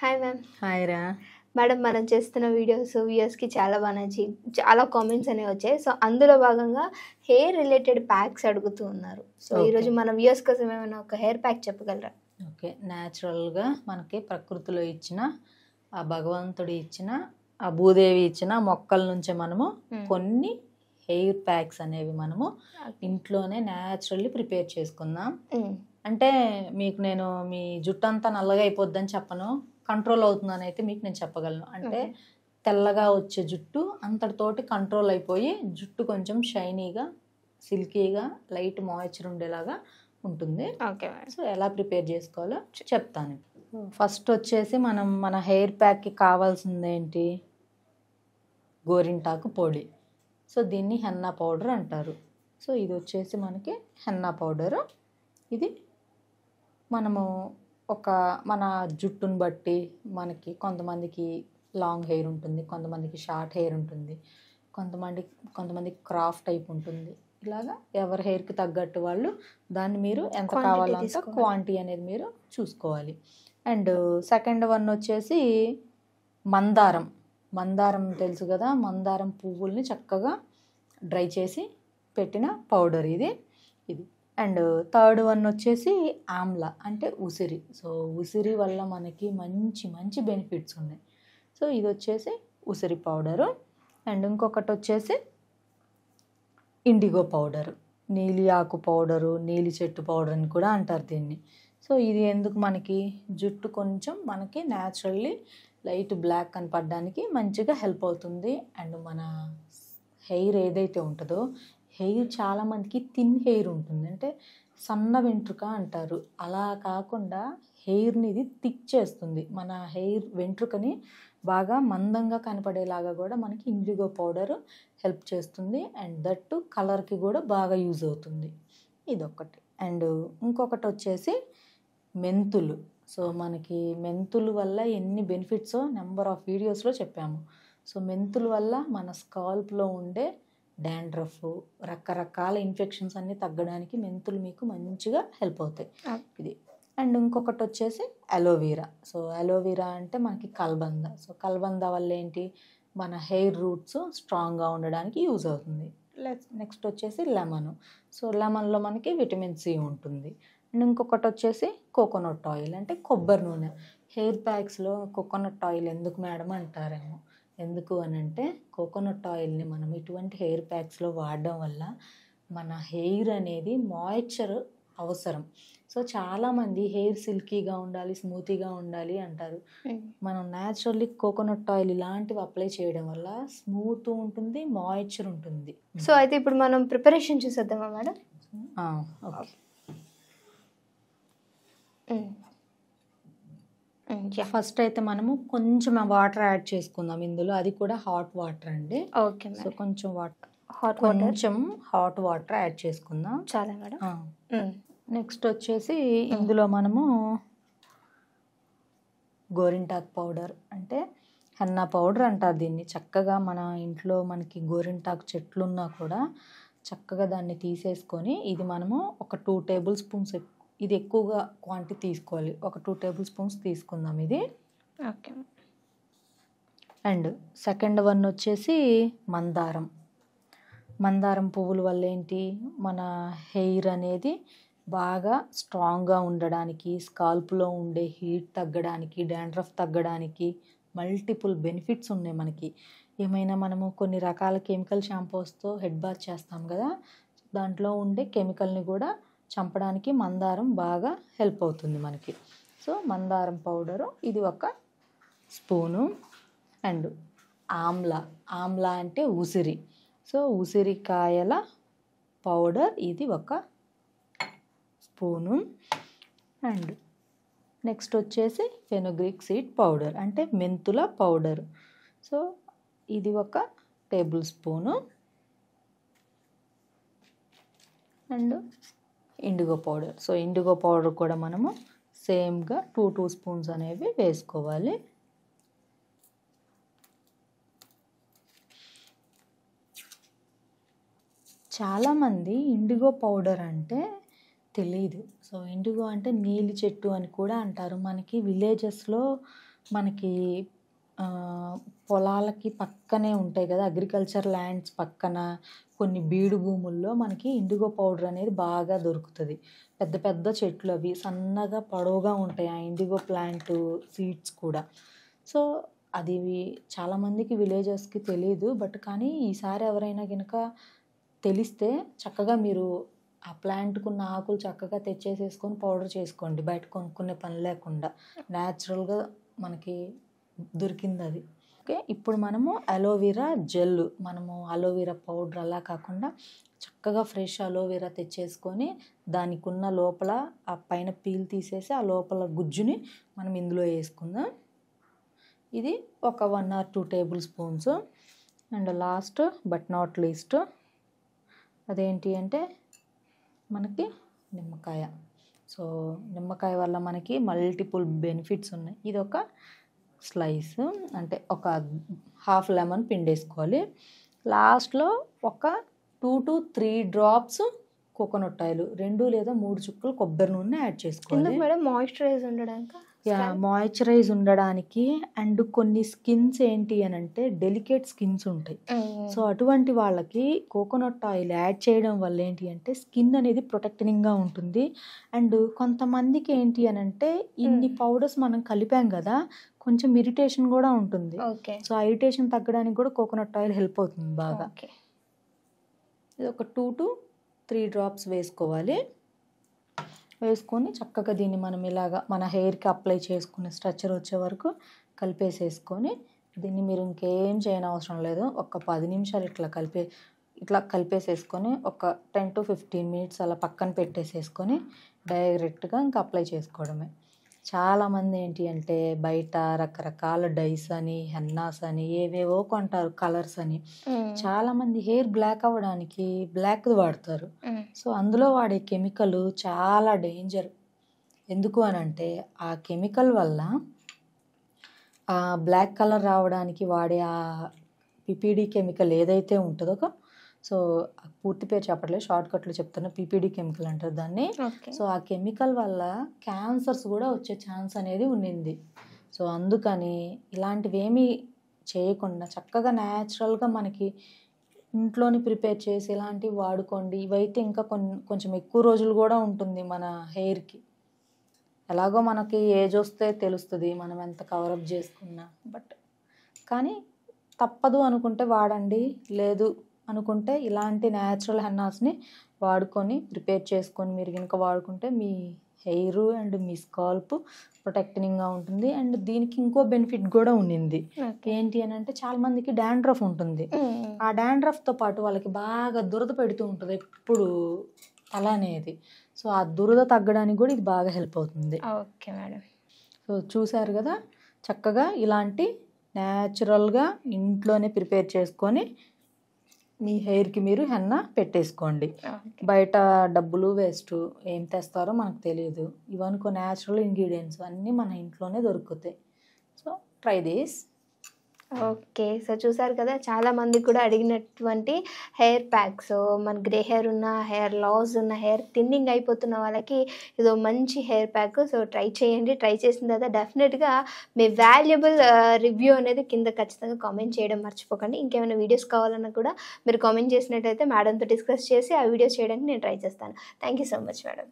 Hi ma'am. Hi రా madam, మనం చేస్తున్న వీడియోస్ వ్యూయర్స్కి చాలా బాగా నచ్చి చాలా కామెంట్స్ అనేవి వచ్చాయి. సో అందులో భాగంగా హెయిర్ రిలేటెడ్ ప్యాక్స్ అడుగుతూ ఉన్నారు. సో ఈరోజు మన వ్యూయర్స్ కోసం ఏమైనా ఒక హెయిర్ ప్యాక్ చెప్పగలరా? ఓకే, న్యాచురల్గా మనకి ప్రకృతిలో ఇచ్చిన ఆ భగవంతుడు ఇచ్చిన ఆ భూదేవి ఇచ్చిన మొక్కల నుంచి మనము కొన్ని హెయిర్ ప్యాక్స్ అనేవి మనము ఇంట్లోనే న్యాచురల్లీ ప్రిపేర్ చేసుకుందాం. అంటే మీకు నేను మీ జుట్టు అంతా నల్లగా అయిపోద్దని చెప్పను, కంట్రోల్ అవుతుందని అయితే మీకు నేను చెప్పగలను. అంటే తెల్లగా వచ్చే జుట్టు అంతటితోటి కంట్రోల్ అయిపోయి జుట్టు కొంచెం షైనీగా, సిల్కీగా, లైట్ మాయిశ్చర్ ఉండేలాగా ఉంటుంది. ఓకే, సో ఎలా ప్రిపేర్ చేసుకోవాలో చెప్తాను. ఫస్ట్ వచ్చేసి మన హెయిర్ ప్యాక్కి కావాల్సింది ఏంటి? గోరింటాకు పొడి. సో దీన్ని హెన్నా పౌడర్ అంటారు. సో ఇది వచ్చేసి మనకి హెన్నా పౌడరు. ఇది మనము మన జుట్టుని బట్టి మనకి కొంతమందికి లాంగ్ హెయిర్ ఉంటుంది, కొంతమందికి షార్ట్ హెయిర్ ఉంటుంది, కొంతమందికి క్రాఫ్ టైప్ ఉంటుంది. ఇలాగా ఎవరి హెయిర్కి తగ్గట్టు వాళ్ళు దాన్ని మీరు ఎంత కావాలో అంత క్వాంటిటీ అనేది మీరు చూసుకోవాలి. అండ్ సెకండ్ వన్ వచ్చేసి మందారం తెలుసు కదా, మందారం పువ్వుల్ని చక్కగా డ్రై చేసి పెట్టిన పౌడర్ ఇది. అండ్ థర్డ్ వన్ వచ్చేసి ఆమ్లా అంటే ఉసిరి. సో ఉసిరి వల్ల మనకి మంచి బెనిఫిట్స్ ఉన్నాయి. సో ఇది వచ్చేసి ఉసిరి పౌడరు. అండ్ ఇంకొకటి వచ్చేసి ఇండిగో పౌడరు, నీలి ఆకు పౌడరు, నీలి చెట్టు పౌడర్ అని కూడా అంటారు దీన్ని. సో ఇది ఎందుకు మనకి జుట్టు కొంచెం మనకి న్యాచురల్లీ లైట్ బ్లాక్ కనపడడానికి మంచిగా హెల్ప్ అవుతుంది. అండ్ మన హెయిర్ ఏదైతే ఉంటుందో, హెయిర్ చాలామందికి థిన్ హెయిర్ ఉంటుంది, అంటే సన్న వెంట్రుక అంటారు. అలా కాకుండా హెయిర్ని ఇది థిక్ చేస్తుంది. మన హెయిర్ వెంట్రుకని బాగా మందంగా కనపడేలాగా కూడా మనకి ఇండిగో పౌడర్ హెల్ప్ చేస్తుంది. అండ్ దట్టు కలర్కి కూడా బాగా యూజ్ అవుతుంది. ఇదొకటి. అండ్ ఇంకొకటి వచ్చేసి మెంతులు. సో మనకి మెంతుల వల్ల ఎన్ని బెనిఫిట్సో నెంబర్ ఆఫ్ వీడియోస్లో చెప్పాము. సో మెంతుల వల్ల మన స్కాల్ప్లో ఉండే డాండ్రఫ్, రకరకాల ఇన్ఫెక్షన్స్ అన్నీ తగ్గడానికి మెంతులు మీకు మంచిగా హెల్ప్ అవుతాయి. ఇది. అండ్ ఇంకొకటి వచ్చేసి అలోవెరా. సో అలోవెరా అంటే మనకి కల్బంద. సో కల్బంద వల్ల ఏంటి, మన హెయిర్ రూట్స్ స్ట్రాంగ్గా ఉండడానికి యూజ్ అవుతుంది. నెక్స్ట్ వచ్చేసి లెమన్. సో లెమన్లో మనకి విటమిన్ సి ఉంటుంది. అండ్ ఇంకొకటి వచ్చేసి కోకోనట్ ఆయిల్ అంటే కొబ్బరి నూనె. హెయిర్ ప్యాక్స్లో కోకోనట్ ఆయిల్ ఎందుకు మేడం అంటారేమో. ఎందుకు అని అంటే కోకోనట్ ఆయిల్ని మనం ఇటువంటి హెయిర్ ప్యాక్స్లో వాడడం వల్ల మన హెయిర్ అనేది మాయిశ్చర్ అవసరం. సో చాలామంది హెయిర్ సిల్కీగా ఉండాలి, స్మూతీగా ఉండాలి అంటారు. మనం న్యాచురల్లీ కోకోనట్ ఆయిల్ ఇలాంటివి అప్లై చేయడం వల్ల స్మూత్ ఉంటుంది, మాయిశ్చర్ ఉంటుంది. సో అయితే ఇప్పుడు మనం ప్రిపరేషన్ చూసేద్దామా మేడం? ఓకే. ఫస్ట్ అయితే మనము కొంచెం వాటర్ యాడ్ చేసుకుందాం ఇందులో. అది కూడా హాట్ వాటర్ అండి. ఓకే. సో కొంచెం కొంచెం హాట్ వాటర్ యాడ్ చేసుకుందాం. చాలా మేడం. నెక్స్ట్ వచ్చేసి ఇందులో మనము గోరింటాకు పౌడర్ అంటే హెన్నా పౌడర్ అంటారు దీన్ని. చక్కగా మన ఇంట్లో మనకి గోరింటాకు చెట్లు ఉన్నా కూడా చక్కగా దాన్ని తీసేసుకొని ఇది మనము ఒక 2 టేబుల్ స్పూన్స్, ఇది ఎక్కువగా క్వాంటిటీ తీసుకోవాలి, ఒక 2 టేబుల్ స్పూన్స్ తీసుకుందాం ఇది. ఓకే. అండ్ సెకండ్ వన్ వచ్చేసి మందారం పువ్వుల వల్ల ఏంటి, మన హెయిర్ అనేది బాగా స్ట్రాంగ్గా ఉండడానికి, స్కాల్ప్లో ఉండే హీట్ తగ్గడానికి, డాండ్రఫ్ తగ్గడానికి మల్టిపుల్ బెనిఫిట్స్ ఉన్నాయి మనకి. ఏమైనా మనము కొన్ని రకాల కెమికల్ షాంపూస్తో హెడ్ బాత్ చేస్తాం కదా, దాంట్లో ఉండే కెమికల్ని కూడా చంపడానికి మందారం బాగా హెల్ప్ అవుతుంది మనకి. సో మందారం పౌడరు ఇది ఒక స్పూను. అండ్ ఆమ్లా అంటే ఉసిరి. సో ఉసిరికాయల పౌడర్ ఇది ఒక స్పూను. అండ్ నెక్స్ట్ వచ్చేసి ఫెనుగ్రీక్ సీడ్ పౌడర్ అంటే మెంతుల పౌడర్. సో ఇది ఒక table spoon. And IndiGo powder. So IndiGo powder కూడా మనము సేమ్గా 2 స్పూన్స్ అనేవి వేసుకోవాలి. చాలామంది ఇండిగో పౌడర్ అంటే తెలియదు. సో ఇండిగో అంటే నీలి చెట్టు అని కూడా అంటారు. మనకి విలేజెస్లో మనకి పొలాలకి పక్కనే ఉంటాయి కదా, అగ్రికల్చర్ ల్యాండ్స్ పక్కన కొన్ని బీడు భూముల్లో మనకి ఇండిగో పౌడర్ అనేది బాగా దొరుకుతుంది. పెద్ద పెద్ద చెట్లు అవి సన్నగా పొడవుగా ఉంటాయి ఆ ఇండిగో ప్లాంట్ సీడ్స్ కూడా. సో అది చాలామందికి విలేజెస్కి తెలియదు, బట్ కానీ ఈసారి ఎవరైనా కనుక తెలిస్తే చక్కగా మీరు ఆ ప్లాంట్కున్న ఆకులు చక్కగా తెచ్చేసేసుకొని పౌడర్ చేసుకోండి, బయట కొనుక్కునే పని లేకుండా. న్యాచురల్గా మనకి దొరికింది అది. ఓకే, ఇప్పుడు మనము అలోవెరా జెల్, మనము అలోవెరా పౌడర్ అలా కాకుండా చక్కగా ఫ్రెష్ అలోవెరా తెచ్చేసుకొని దానికి ఉన్న లోపల ఆ పైన పీల్ తీసేసి ఆ లోపల గుజ్జుని మనం ఇందులో వేసుకుందాం. ఇది ఒక 1 or 2 table spoons. And last but not least అదేంటి అంటే మనకి నిమ్మకాయ. సో నిమ్మకాయ వల్ల మనకి మల్టిపుల్ బెనిఫిట్స్ ఉన్నాయి. ఇది ఒక స్లైస్, అంటే ఒక హాఫ్ లెమన్ పిండేసుకోవాలి. లాస్ట్లో ఒక 2 to 3 డ్రాప్స్ కోకోనట్ ఆయిల్, 2 లేదా 3 చుక్కలు కొబ్బరి నూనె యాడ్ చేసుకోవాలి. మేడం మాయిశ్చరైజ్ ఉండడానికి, మాయిశ్చరైజ్ ఉండడానికి. అండ్ కొన్ని స్కిన్స్ ఏంటి అని అంటే డెలికేట్ స్కిన్స్ ఉంటాయి. సో అటువంటి వాళ్ళకి కోకోనట్ ఆయిల్ యాడ్ చేయడం వల్ల ఏంటి అంటే స్కిన్ అనేది ప్రొటెక్టింగ్గా ఉంటుంది. అండ్ కొంతమందికి ఏంటి అని అంటే ఇన్ని పౌడర్స్ మనం కలిపాం కదా, కొంచెం ఇరిటేషన్ కూడా ఉంటుంది. సో ఆ ఇరిటేషన్ తగ్గడానికి కూడా కోకోనట్ ఆయిల్ హెల్ప్ అవుతుంది బాగా. ఇది ఒక 2 to 3 డ్రాప్స్ వేసుకోవాలి. వేసుకొని చక్కగా దీన్ని మనం ఇలాగా మన హెయిర్కి అప్లై చేసుకునే స్ట్రక్చర్ వచ్చే వరకు కలిపేసేసుకొని, దీన్ని మీరు ఇంకేం చేయని అవసరం లేదు. ఒక 10 నిమిషాలు ఇట్లా కలిపేసేసుకొని ఒక 10 to 15 మినిట్స్ అలా పక్కన పెట్టేసేసుకొని డైరెక్ట్గా ఇంకా అప్లై చేసుకోవడమే. చాలామంది ఏంటి అంటే బయట రకరకాల డైస్ అని, హెన్నాస్ అని, ఏవేవో కొంటారు కలర్స్ అని. చాలామంది హెయిర్ బ్లాక్ అవ్వడానికి బ్లాక్ వాడతారు. సో అందులో వాడే కెమికల్ చాలా డేంజర్. ఎందుకు అని అంటే ఆ కెమికల్ వల్ల ఆ బ్లాక్ కలర్ రావడానికి వాడే ఆ పిపిడి కెమికల్ ఏదైతే ఉంటుందో, సో పూర్తి పేరు చెప్పట్లేదు, షార్ట్ కట్లో చెప్తున్నా, పిపిడి కెమికల్ అంటారు దాన్ని. సో ఆ కెమికల్ వల్ల క్యాన్సర్స్ కూడా వచ్చే ఛాన్స్ అనేది ఉండింది. సో అందుకని ఇలాంటివి ఏమీ చేయకుండా చక్కగా న్యాచురల్గా మనకి ఇంట్లోని ప్రిపేర్ చేసి ఇలాంటివి వాడుకోండి. ఇవైతే ఇంకా కొంచెం ఎక్కువ రోజులు కూడా ఉంటుంది మన హెయిర్కి. ఎలాగో మనకి ఏజ్ వస్తే తెలుస్తుంది మనం ఎంత కవరప్ చేసుకున్నా, బట్ కానీ తప్పదు అనుకుంటే వాడండి, లేదు అనుకుంటే ఇలాంటి న్యాచురల్ హెన్నాస్ని వాడుకొని ప్రిపేర్ చేసుకొని మీరు కనుక వాడుకుంటే మీ హెయిర్ అండ్ మీ స్కాల్ప్ ప్రొటెక్టింగ్గా ఉంటుంది. అండ్ దీనికి ఇంకో బెనిఫిట్ కూడా ఉండింది. ఏంటి అని అంటే చాలా మందికి డాండ్రఫ్ ఉంటుంది. ఆ డాండ్రఫ్తో పాటు వాళ్ళకి బాగా దురద పెడుతూ ఉంటుంది ఎప్పుడు తల అనేది. సో ఆ దురద తగ్గడానికి కూడా ఇది బాగా హెల్ప్ అవుతుంది. Okay madam. సో చూసారు కదా, చక్కగా ఇలాంటి న్యాచురల్గా ఇంట్లోనే ప్రిపేర్ చేసుకొని మీ హెయిర్కి మీరు హెన్నా పెట్టేసుకోండి. బయట డబ్బులు వేస్ట్, ఏం తెస్తారో మనకు తెలియదు. ఇవనుకో న్యాచురల్ ఇంగ్రీడియంట్స్ అన్నీ మన ఇంట్లోనే దొరుకుతాయి. So try this. Okay, so చూసారు కదా, చాలామంది కూడా అడిగినటువంటి హెయిర్ ప్యాక్. సో మన గ్రే హెయిర్ ఉన్న, హెయిర్ లాస్ ఉన్న, హెయిర్ థిన్నింగ్ అయిపోతున్న వాళ్ళకి ఇదో మంచి హెయిర్ ప్యాక్. సో ట్రై చేయండి. ట్రై చేసిన తర్వాత డెఫినెట్గా మీ వాల్యుబుల్ రివ్యూ అనేది కింద ఖచ్చితంగా కామెంట్ చేయడం మర్చిపోకండి. ఇంకేమైనా వీడియోస్ కావాలన్నా కూడా మీరు కామెంట్ చేసినట్టయితే మేడంతో డిస్కస్ చేసి ఆ వీడియోస్ చేయడానికి నేను ట్రై చేస్తాను. Thank you so much madam.